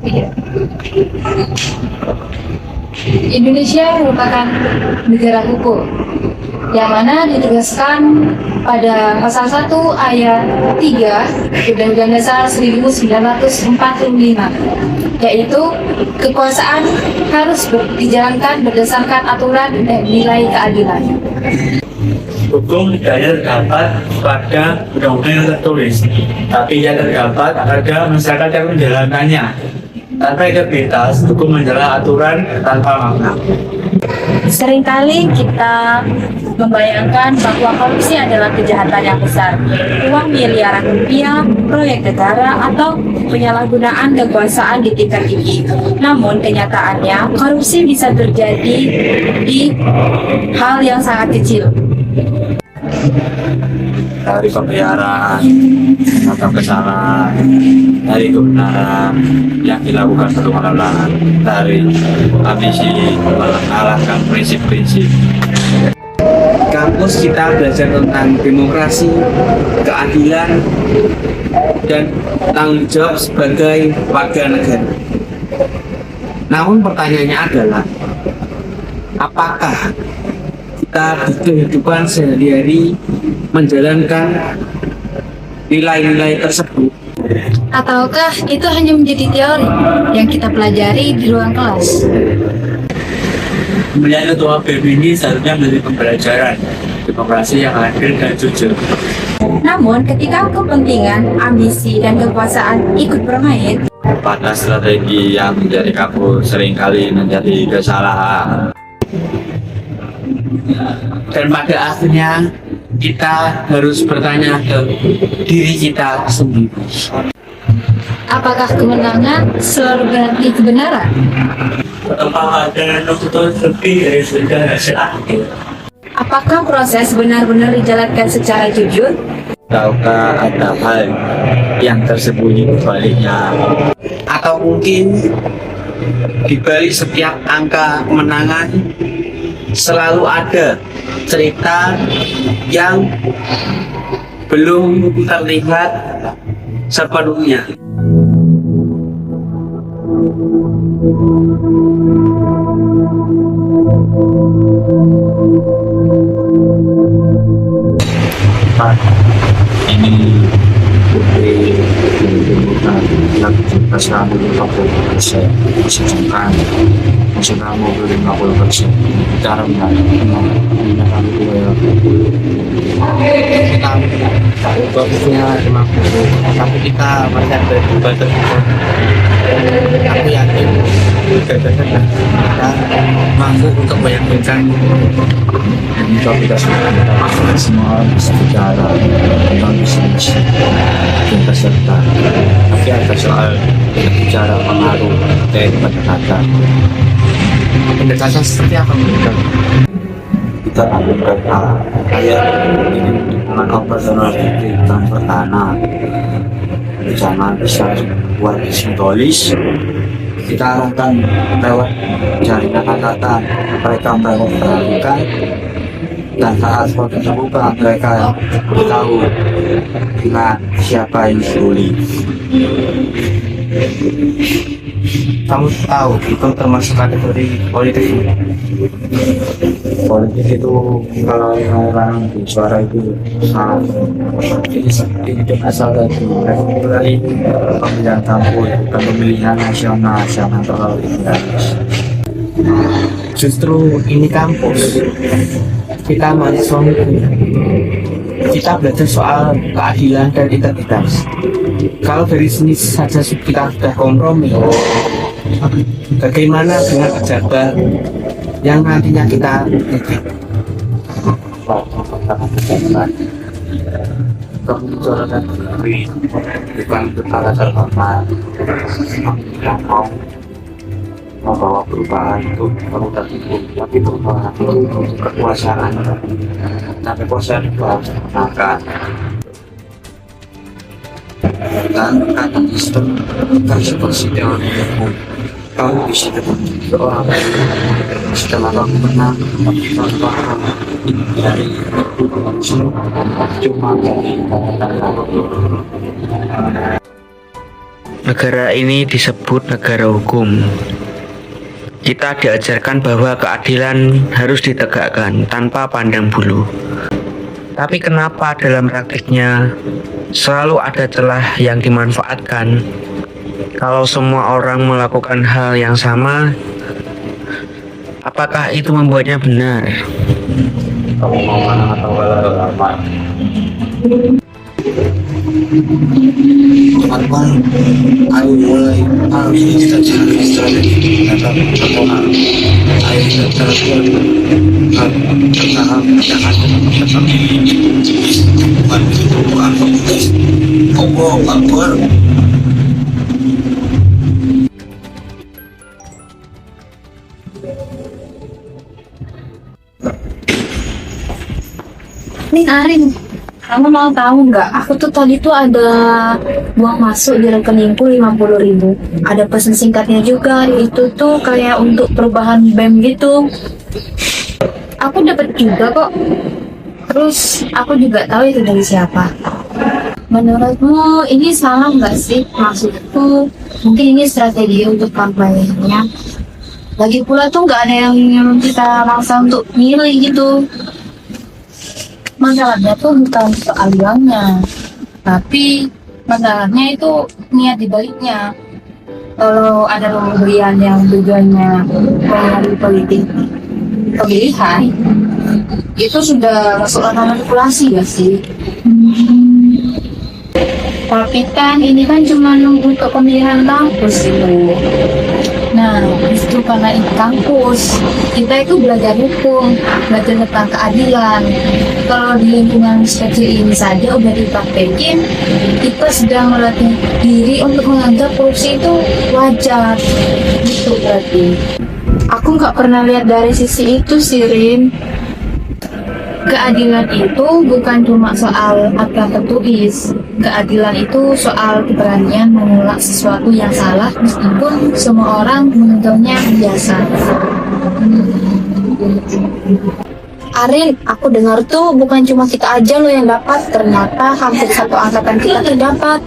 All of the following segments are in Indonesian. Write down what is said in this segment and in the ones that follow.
Iya. Indonesia merupakan negara hukum yang mana ditegaskan pada pasal 1 ayat 3 Undang-Undang Dasar 1945, yaitu kekuasaan harus dijalankan berdasarkan aturan dan nilai keadilan. Hukum tidak hanya terdapat pada undang-undang yang tertulis, tapi ia terdapat pada masyarakat yang menjalankannya. Tanpa integritas, hukum adalah aturan tanpa makna. Seringkali kita membayangkan bahwa korupsi adalah kejahatan yang besar, uang miliaran rupiah, proyek negara, atau penyalahgunaan kekuasaan di tingkat tinggi. Namun kenyataannya, korupsi bisa terjadi di hal yang sangat kecil. Dari pemeliharaan atau kesalahan, dari kebenaran yang dilakukan berulang-ulang, dari ambisi mengalahkan prinsip-prinsip. Kampus kita belajar tentang demokrasi, keadilan, dan tanggung jawab sebagai warga negara. Namun pertanyaannya adalah, apakah kita di kehidupan sehari-hari menjalankan nilai-nilai tersebut? Ataukah itu hanya menjadi teori yang kita pelajari di ruang kelas? Pemilihan ketua BEM ini seharusnya menjadi pembelajaran demokrasi yang adil dan jujur. Namun ketika kepentingan, ambisi, dan kekuasaan ikut bermain, Pada strategi yang menjadi kampus seringkali menjadi kesalahan. Dan pada akhirnya kita harus bertanya ke diri kita sendiri. Apakah kemenangan selalu berarti kebenaran? Apakah ada nuntut lebih dari sekedar hasil akhir? apakah proses benar-benar dijalankan secara jujur? Ataukah ada hal yang tersembunyi di baliknya? Atau mungkin di balik setiap angka kemenangan selalu ada cerita yang belum terlihat sepenuhnya. Ini bukan lagu cinta selama 50%, sedangkan musim kamu 50%. Cara mengenai kami dua bagusnya 50, tapi kita masih ada di batas. Aku yakin gagasan kita mampu untuk meyakinkan jika kita semua bisa bicara tentang bisnis dan peserta, tapi ada soal bicara pengaruh dari pendekatan. Pendekatan seperti apa menurut kita lakukan kayak ini dengan operasional dan pertahanan rencana besar buat simbolis. Kita arahkan lewat jaringan angkatan, mereka memperhatikan, dan saat seperti terbuka mereka tahu dengan siapa yang dibully. Kamu tahu itu termasuk kategori politik. Politik itu kalau orang di suara itu sangat ini asal dari pemilihan kampus, bukan pemilihan nasional yang terlalu idealis. Justru ini kampus, kita mahasiswa kita belajar soal keadilan dan integritas. Kalau dari sini saja kita sudah kompromi, bagaimana dengan pejabat yang nantinya kita didik? Kemunculan diri bukan perkara terhormat yang mau membawa perubahan itu perubahan hukum, tapi perubahan untuk kekuasaan, tapi kekuasaan itu harus menangkan dan kata sistem kan seperti teori hukum. Kamu bisa ketemu seorang setelah kamu menang dari itu cuma dari Negara ini disebut negara hukum. Kita diajarkan bahwa keadilan harus ditegakkan tanpa pandang bulu. Tapi kenapa dalam praktiknya selalu ada celah yang dimanfaatkan? Kalau semua orang melakukan hal yang sama, apakah itu membuatnya benar? Kamu mau mana atau lama? Teman-teman, ayo mulai. Ini kita cari strategi atau hal. Ayo kita lakukan jangan Nih Arin, kamu mau tahu nggak? Aku tuh tadi tuh ada uang masuk di rekeningku 50.000. Ada pesan singkatnya juga. Itu tuh kayak untuk perubahan BEM gitu. Aku dapat juga kok. Terus aku juga tahu itu dari siapa. Menurutmu ini salah nggak sih? Maksudku mungkin ini strategi untuk kampanyenya. Lagi pula tuh nggak ada yang nyuruh kita maksa untuk milih gitu. Masalahnya tuh bukan soal uangnya, tapi masalahnya itu niat dibaliknya. Kalau ada pemberian yang tujuannya mengalami politik pemilihan, itu sudah masuk ranah manipulasi gak sih? Tapi kan ini kan cuma nunggu untuk pemilihan kampus itu. Nah, justru karena ini kampus, kita itu belajar hukum, belajar tentang keadilan. Kalau di lingkungan sekecil ini saja udah dipraktekin, kita sedang melatih diri untuk menganggap korupsi itu wajar. Gitu berarti. Aku nggak pernah lihat dari sisi itu sih, Rin. Keadilan itu bukan cuma soal apa tertulis. Keadilan itu soal keberanian menolak sesuatu yang salah meskipun semua orang menganggapnya biasa. Arin, aku dengar tuh bukan cuma kita aja loh yang dapat. Ternyata hampir satu angkatan kita tuh dapat.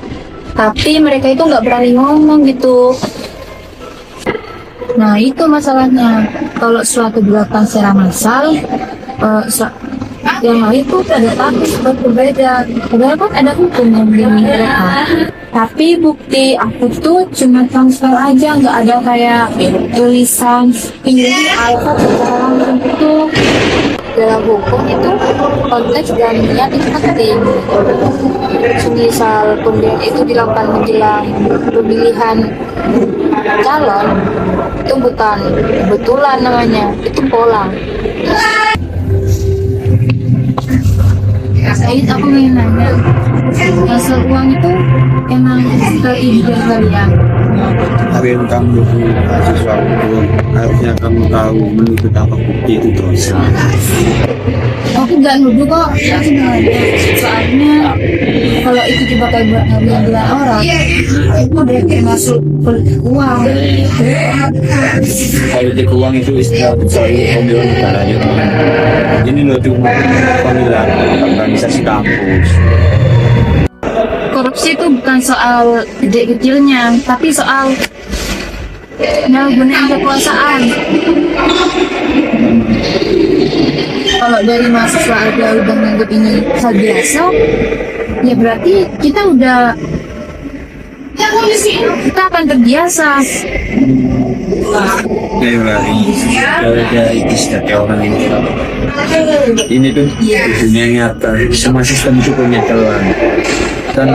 Tapi mereka itu nggak berani ngomong gitu. Nah itu masalahnya. Kalau suatu dilakukan secara massal, yang lain tuh pada takut buat berbeda. Padahal kan ada hukum yang melindungi mereka. Tapi bukti aku tuh cuma transfer aja, nggak ada kayak tulisan ini alfa secara langsung itu. Dalam hukum itu konteks dan niat itu penting. Misal pemberian itu dilakukan menjelang pemilihan calon, itu bukan kebetulan namanya, itu pola. Said, aku ingin nanya, hasil uang itu emang strategi dari kalian? Arin, kamu mahasiswa hukum, harusnya kamu tahu menuntut apa bukti itu dosa. Aku nggak nuduh kok, aku nanya. Soalnya kalau itu dipakai buat ngambil orang, itu udah kayak masuk politik uang. Politik uang itu istilah besar pemilihan negara gitu. Ini loh tuh pemilihan organisasi kampus. Korupsi itu bukan soal gede kecilnya, tapi soal menyalahgunakan kekuasaan. Kalau dari mahasiswa ada udah menganggap ini hal biasa, ya berarti kita akan terbiasa. Ada itu setiap orang ini tuh dunia nyata, semua sistem itu punya celah dan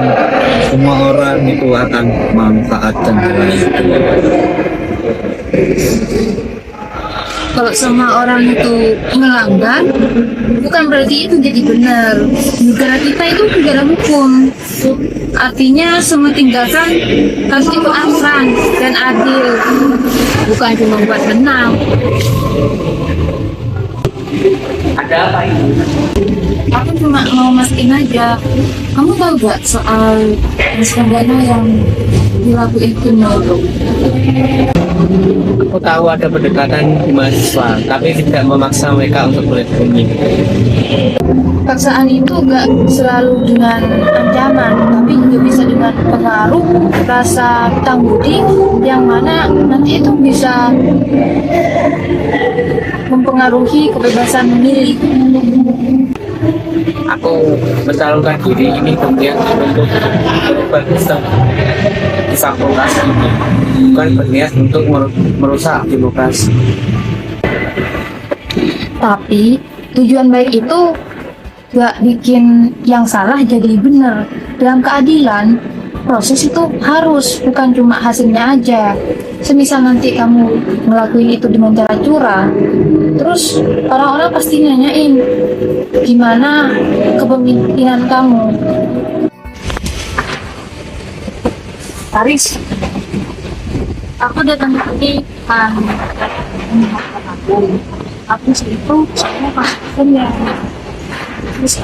semua orang itu akan memanfaatkan celah itu. Kalau semua orang itu melanggar, bukan berarti itu jadi benar. Negara kita itu negara hukum. Artinya semua tindakan harus itu aturan dan adil, bukan cuma buat menang. Ada apa ini? Aku cuma mau mastiin aja. Kamu tahu gak soal dana yang dilakuin Kumoro? Aku tahu ada pendekatan di mahasiswa, tapi tidak memaksa mereka untuk bertemu. paksaan itu gak selalu dengan ancaman, tapi juga bisa dengan pengaruh rasa hutang budi yang mana nanti itu bisa mempengaruhi kebebasan memilih. Aku mencalonkan diri ini kemudian untuk berniat disampaikan ini, bukan berniat untuk merusak demokrasi. Tapi tujuan baik itu gak bikin yang salah jadi benar. Dalam keadilan, proses itu harus, bukan cuma hasilnya aja. Semisal nanti kamu ngelakuin itu dengan cara curang, terus orang-orang pasti nanyain gimana kepemimpinan kamu. Paris, aku datang ke sini aku itu soalnya pasien yang terus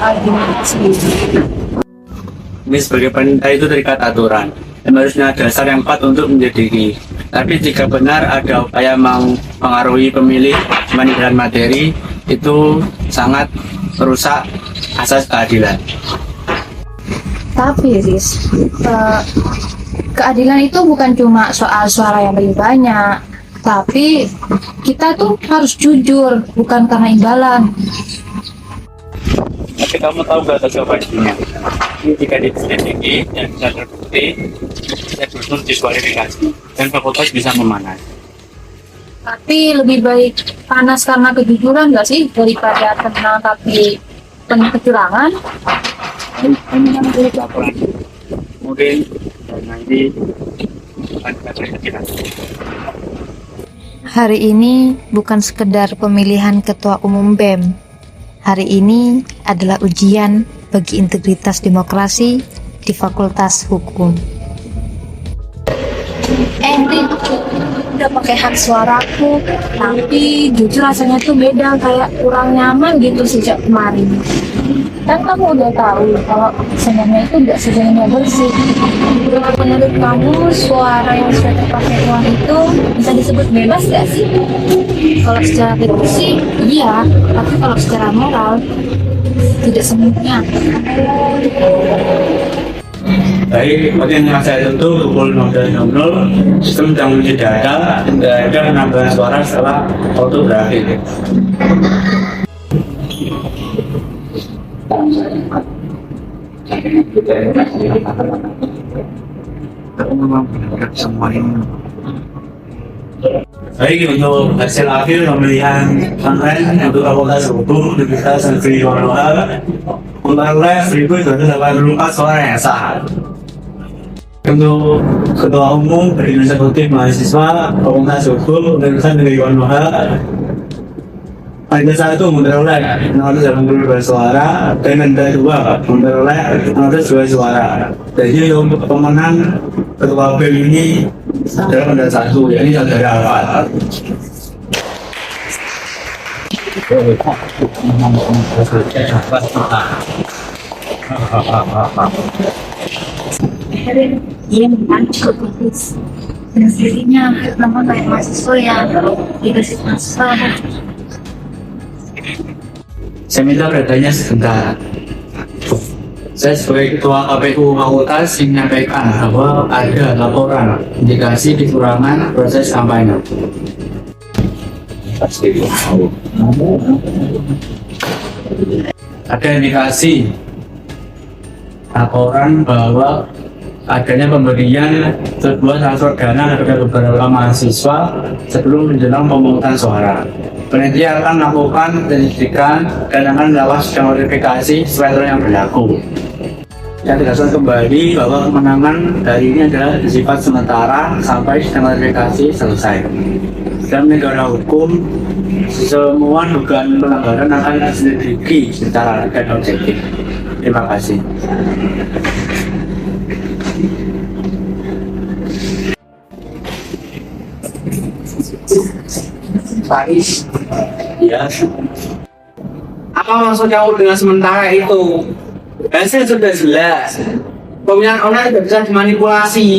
Ini sebagai penelitian itu terikat aturan dan harusnya dasar yang kuat untuk menjadi. Tapi jika benar ada upaya mempengaruhi pemilih manipulasi materi, itu sangat merusak asas keadilan. Tapi Riz, keadilan itu bukan cuma soal suara yang lebih banyak, tapi kita tuh harus jujur, bukan karena imbalan. Tapi kamu tahu gak jawabannya? Ini jika diselidiki dan bisa terbukti, bisa dituntut diskualifikasi dan fakultas bisa memanas. Tapi lebih baik panas karena kejujuran nggak sih daripada tenang tapi penuh kecurangan? Ini kan menjadi laporan. Kemudian nanti akan kita. Hari ini bukan sekedar pemilihan ketua umum BEM. Hari ini adalah ujian bagi integritas demokrasi di Fakultas Hukum. Rin, udah pakai hak suaraku, tapi jujur rasanya tuh beda, kayak kurang nyaman gitu sejak kemarin. Kan kamu udah tahu kalau sebenarnya itu nggak sebenarnya bersih. Menurut kamu suara yang sudah terpakai uang itu bisa disebut bebas nggak sih? Kalau secara teknis sih iya, tapi kalau secara moral tidak semuanya. Baik, seperti yang saya tentu pukul 15.00 sistem sedang menguji data dan ada penambahan suara setelah auto berakhir. Aku memang benar semua ini. Baik, untuk hasil akhir pemilihan online untuk Fakultas Hukum Universitas Negeri Wonoha memperoleh 1.284 suara yang sah. Untuk Ketua Umum Barisan Eksekutif Mahasiswa Fakultas Hukum Universitas Negeri Wonoha Pada saat itu memperoleh 682 suara dan Anda 2 memperoleh 602 suara. Jadi untuk pemenang Ketua BEM ini adalah Anda 1, yakni saudara Alfat. Dia memang cukup bagus. Dan sendirinya nama banyak mahasiswa yang dikasih mahasiswa. Saya minta datanya sebentar. Saya sebagai Ketua KPU Fakultas menyampaikan bahwa ada laporan indikasi kekurangan proses kampanye. Ada indikasi laporan bahwa adanya pemberian sebuah transfer dana kepada beberapa mahasiswa sebelum menjelang pemungutan suara. Panitia akan melakukan penyelidikan dan akan melakukan sidang verifikasi sesuai aturan yang berlaku. Yang tegaskan kembali bahwa kemenangan hari ini adalah bersifat sementara sampai sidang verifikasi selesai. Dalam negara hukum, semua dugaan pelanggaran akan diselidiki secara dan objektif. Terima kasih. Paris, Ya, apa maksud kamu dengan sementara itu? Hasil sudah jelas. Pemilihan online tidak bisa dimanipulasi.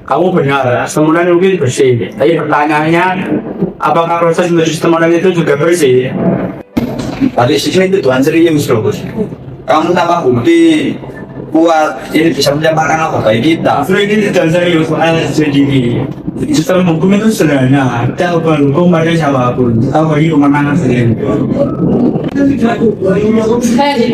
kamu benar. Sistem online mungkin bersih. Tapi pertanyaannya, apakah proses untuk sistem online itu juga bersih? Balik sini itu Tuhan serius loh. Kamu tambah bukti kuat, ini bisa mencapai apa baik kita. Justru ini tidak serius soal sendiri. Sistem hukum itu sederhana. Kita berhukum pada siapapun. Kita bagi kemenangan sendiri.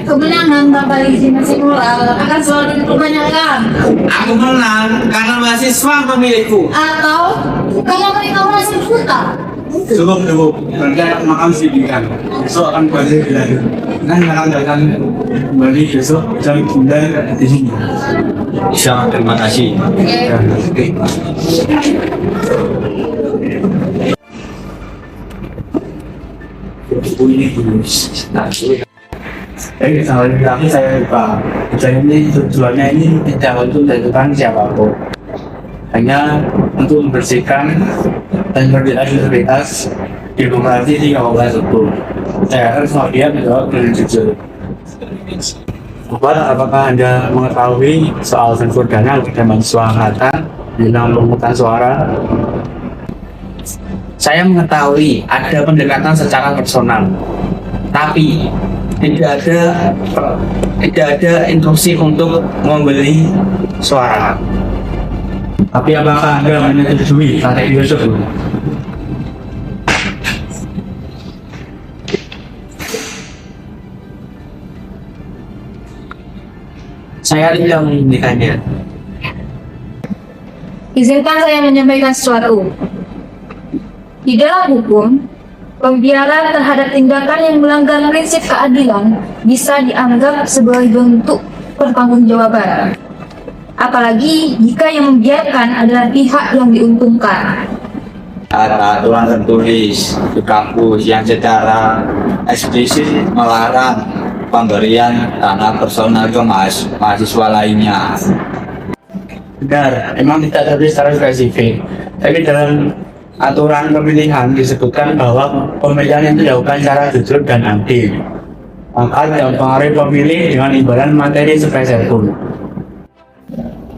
Kemenangan Bapak Izin Simula akan selalu diperbanyakan. Aku menang karena mahasiswa memilihku. Atau karena mereka masih buta. Cukup. Nanti makan sidikan. Besok akan balik lagi. Nanti akan datang kembali besok jam 9 di sini. Bisa, terima kasih. Tapi saya lupa. Ini tujuannya ini tidak untuk menentukan siapapun. Hanya untuk membersihkan dan memberikan integritas demokrasi di Kabupaten Hukum. Saya harus mau dia menjawab dengan jujur. Bapak, apakah Anda mengetahui soal sensor dana kepada mahasiswa angkatan dalam pemungutan suara? Saya mengetahui ada pendekatan secara personal, tapi tidak ada instruksi untuk membeli suara. Tapi apakah Anda menyetujui strategi tersebut? Saya tidak menginginkannya. Izinkan saya menyampaikan sesuatu. Di dalam hukum, pembiaran terhadap tindakan yang melanggar prinsip keadilan bisa dianggap sebagai bentuk pertanggungjawaban. Apalagi jika yang membiarkan adalah pihak yang diuntungkan. Ada aturan tertulis di kampus yang secara eksplisit melarang pemberian dana personal ke mahasiswa lainnya. Benar, memang tidak tertulis secara spesifik. Tapi dalam aturan pemilihan disebutkan bahwa pemilihan itu dilakukan secara jujur dan adil. Maka tidak mempengaruhi pemilih dengan imbalan materi spesial pun.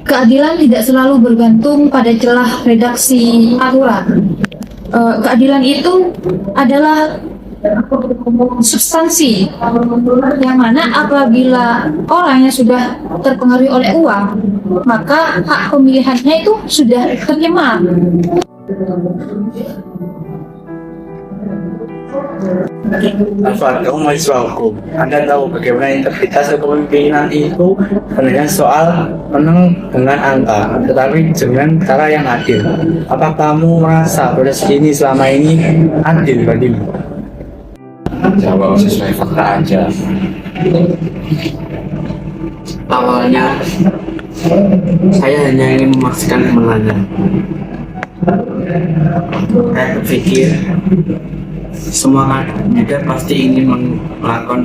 Keadilan tidak selalu bergantung pada celah redaksi aturan. Keadilan itu adalah substansi yang mana apabila orang yang sudah terpengaruhi oleh uang, maka hak pemilihannya itu sudah tercemar. Alfred, kamu mahasiswa hukum. Anda tahu bagaimana integritas kepemimpinan itu sebenarnya soal menang dengan angka, tetapi dengan cara yang adil. Apa kamu merasa proses ini selama ini adil bagimu? Jawab sesuai fakta aja. Awalnya, saya hanya ingin memastikan kemenangan. Saya berpikir semua kandidat pasti ingin melakukan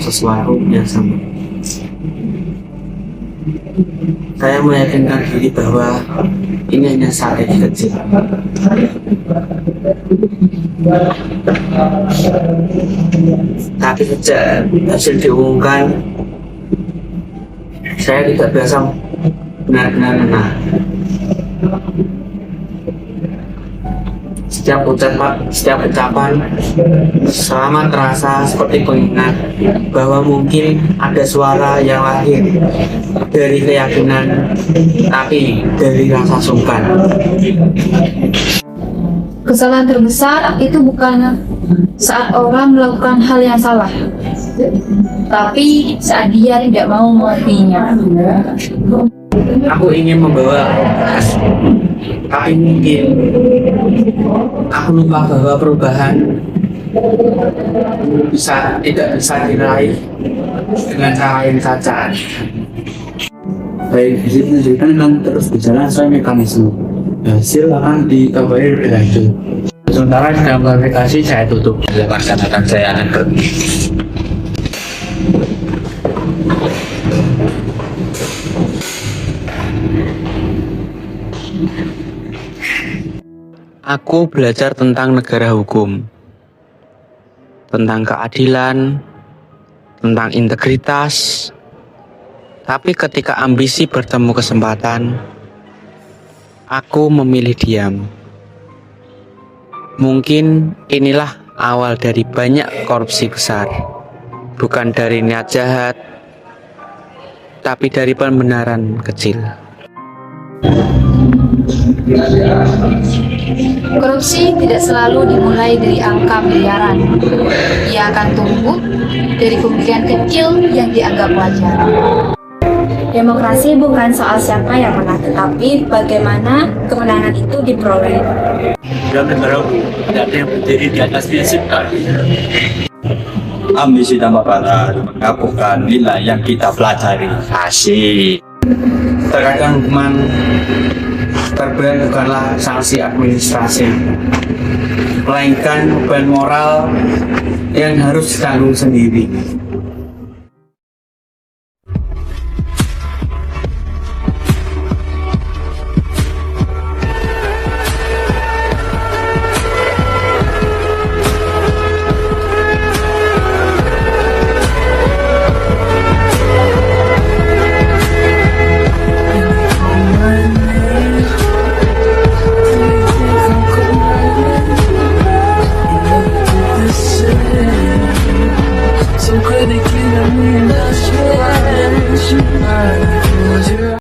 sesuatu yang sama. Saya meyakinkan diri bahwa ini hanya strategi kecil. Tapi sejak hasil diumumkan, saya tidak biasa benar-benar menang. Setiap ucapan selama terasa seperti pengingat bahwa mungkin ada suara yang lahir dari keyakinan, tapi dari rasa sungkan. Kesalahan terbesar itu bukan saat orang melakukan hal yang salah, tapi saat dia tidak mau mengertinya. Aku ingin membawa progres, tapi mungkin aku lupa bahwa perubahan tidak bisa diraih dengan cara yang cacat. Baik, visi penunjukan akan terus berjalan sesuai mekanisme. Hasil akan dikabari lebih lanjut. Sementara dalam klarifikasi saya tutup. Laksanakan saya akan pergi. Aku belajar tentang negara hukum, tentang keadilan, tentang integritas. Tapi ketika ambisi bertemu kesempatan, aku memilih diam. Mungkin inilah awal dari banyak korupsi besar, bukan dari niat jahat, tapi dari pembenaran kecil. Korupsi tidak selalu dimulai dari angka miliaran. Ia akan tumbuh dari pemberian kecil yang dianggap wajar. Demokrasi bukan soal siapa yang menang, tetapi bagaimana kemenangan itu diperoleh. Dalam negara hukum, tidak ada yang berdiri di atas prinsip keadilan. Ambisi tanpa batas menggabungkan nilai yang kita pelajari. Asik. Terkadang hukuman terberat bukanlah sanksi administrasi, melainkan beban moral yang harus ditanggung sendiri. So critically, I mean, that's what I